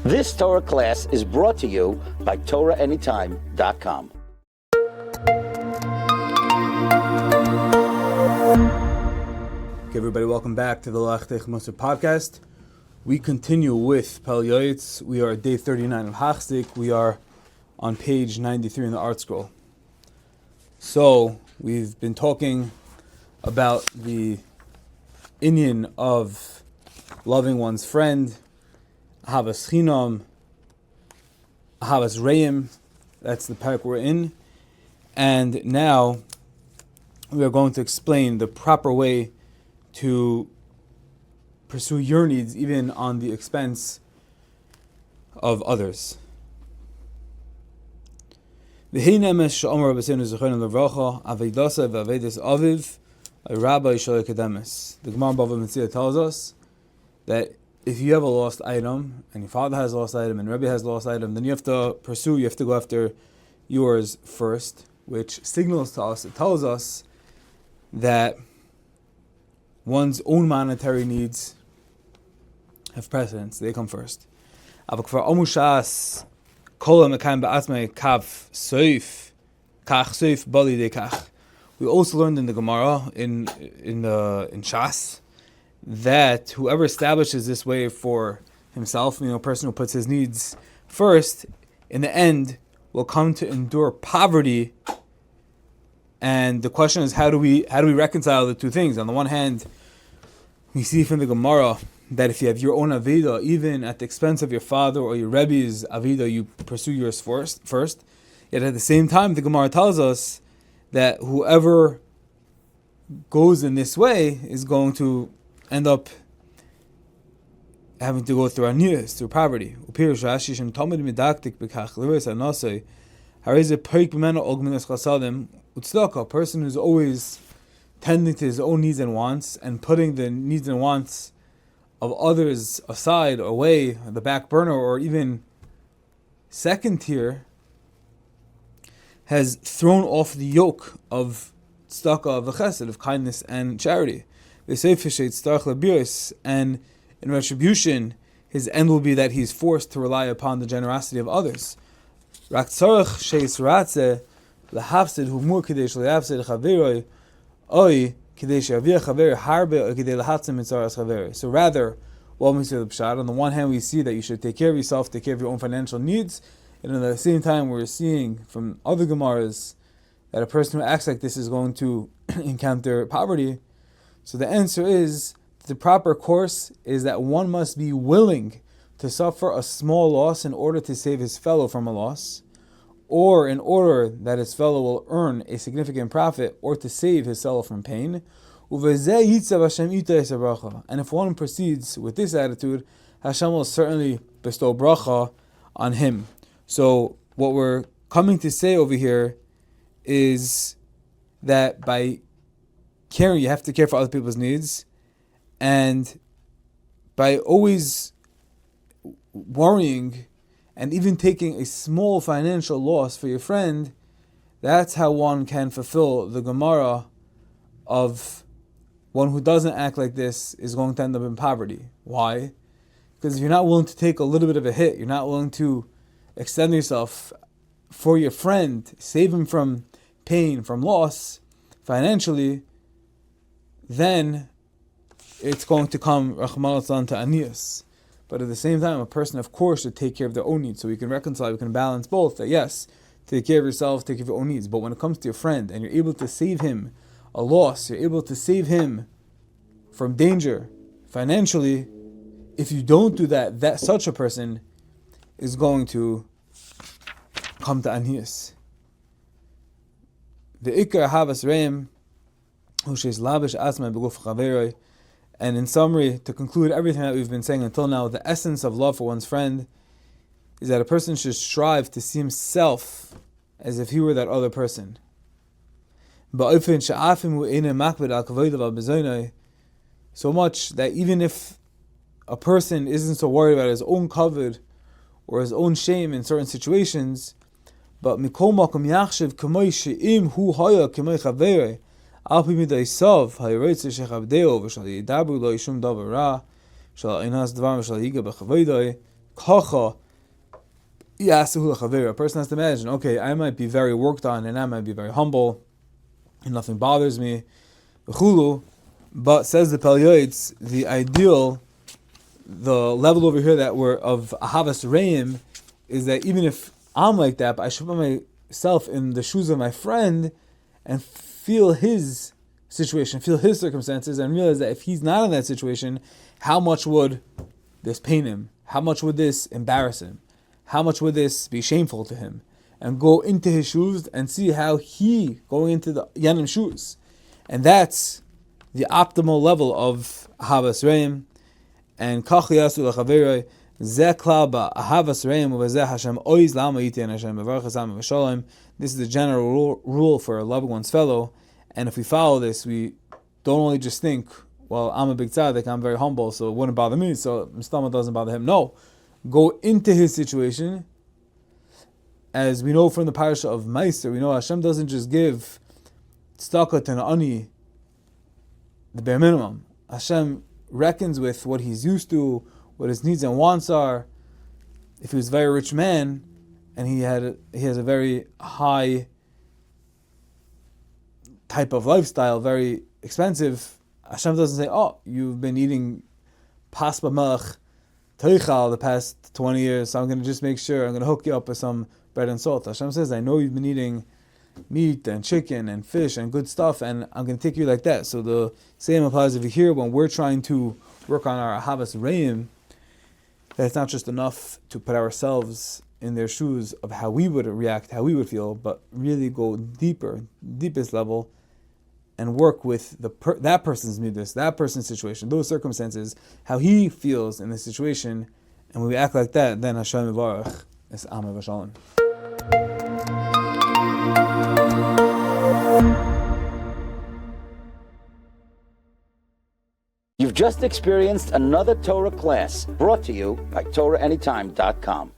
This Torah class is brought to you by TorahAnytime.com. Okay, everybody, welcome back to the Lachtech Musar podcast. We continue with Pele Yoeitz. We are at day 39 of Hachzik. We are on page 93 in the art scroll. So, we've been talking about the inyan of loving one's friend, Ahavas Chinam, Ahavas Reim. That's the parak we're in. And now we are going to explain the proper way to pursue your needs even on the expense of others. That the Gemara Bava Metzia tells us that if you have a lost item, and your father has a lost item, and Rebbe has a lost item, then you have to go after yours first, which signals to us, it tells us that one's own monetary needs have precedence, they come first. We also learned in the Gemara, in Shas, that whoever establishes this way for himself, a person who puts his needs first, in the end will come to endure poverty. And the question is, how do we reconcile the two things? On the one hand, we see from the Gemara that if you have your own Aveda, even at the expense of your father or your Rebbe's Aveda, you pursue yours first. Yet at the same time, the Gemara tells us that whoever goes in this way is going to end up having to go through aniyas, through poverty. A person who's always tending to his own needs and wants and putting the needs and wants of others aside, away, the back burner, or even second tier, has thrown off the yoke of tzedakah, of the chesed, of kindness and charity. And in retribution, his end will be that he's forced to rely upon the generosity of others. So rather, on the one hand we see that you should take care of yourself, take care of your own financial needs, and at the same time we're seeing from other Gemaras that a person who acts like this is going to encounter poverty. So the answer is, the proper course is that one must be willing to suffer a small loss in order to save his fellow from a loss, or in order that his fellow will earn a significant profit, or to save his fellow from pain. And if one proceeds with this attitude, Hashem will certainly bestow bracha on him. So what we're coming to say over here is that by caring, you have to care for other people's needs, and by always worrying and even taking a small financial loss for your friend, that's how one can fulfill the Gemara of one who doesn't act like this is going to end up in poverty. Why? Because if you're not willing to take a little bit of a hit, you're not willing to extend yourself for your friend, save him from pain, from loss, financially, then it's going to come, Rachmana litzlan, to aniyas. But at the same time, a person, of course, should take care of their own needs. So we can reconcile, we can balance both. That yes, take care of yourself, take care of your own needs. But when it comes to your friend, and you're able to save him a loss, you're able to save him from danger financially, if you don't do that, such a person is going to come to aniyas. The ikar havas reim, hu sheis lavish asma beguf chaveroi. And in summary, to conclude everything that we've been saying until now, the essence of love for one's friend is that a person should strive to see himself as if he were that other person. So much that even if a person isn't so worried about his own kavod or his own shame in certain situations, but mikol makom yachshav k'may she'im hu haya k'may chaverei al pi midaisav hayroitze shechavdeo v'shal yidabu lo yishum davar ra shal inas dvar v'shal yiga b'chavodai Kacha Yasuhu Chavira. A person has to imagine, okay, I might be very worked on and I might be very humble and nothing bothers me. But says the Pele Yoeitz, the ideal, the level over here that we're of Ahavas Reim is that even if I'm like that, but I should put myself in the shoes of my friend and feel his situation, feel his circumstances, and realize that if he's not in that situation, how much would this pain him? How much would this embarrass him? How much would this be shameful to him? And go into his shoes and see how he going into the Yanim shoes. And that's the optimal level of Ahavas Reim. And Kach Yasu L'Chaveroi Zeh Klaba Ahavas Reim Uvazeh Hashem Oiz Lama Yitian Hashem Mevarchas Am V'Shalom. This is the general rule for loving one's fellow. And if we follow this, we don't only just think, well, I'm a big tzaddik, I'm very humble, so it wouldn't bother me, so Mistama doesn't bother him. No. Go into his situation. As we know from the parasha of Meiser, we know Hashem doesn't just give tzedakah to an ani, the bare minimum. Hashem reckons with what he's used to, what his needs and wants are. If he was a very rich man, and he has a very high type of lifestyle, very expensive, Hashem doesn't say, oh, you've been eating paspa melech teichal the past 20 years, so I'm going to just make sure, I'm going to hook you up with some bread and salt. Hashem says, I know you've been eating meat and chicken and fish and good stuff, and I'm going to take you like that. So the same applies over here when we're trying to work on our Ahavas Reim, that it's not just enough to put ourselves in their shoes of how we would react, how we would feel, but really go deeper, deepest level, and work with that person's midas, that person's situation, those circumstances, how he feels in the situation, and when we act like that, then Hashem Yivarach is Am V'Shalom. You've just experienced another Torah class brought to you by TorahAnytime.com.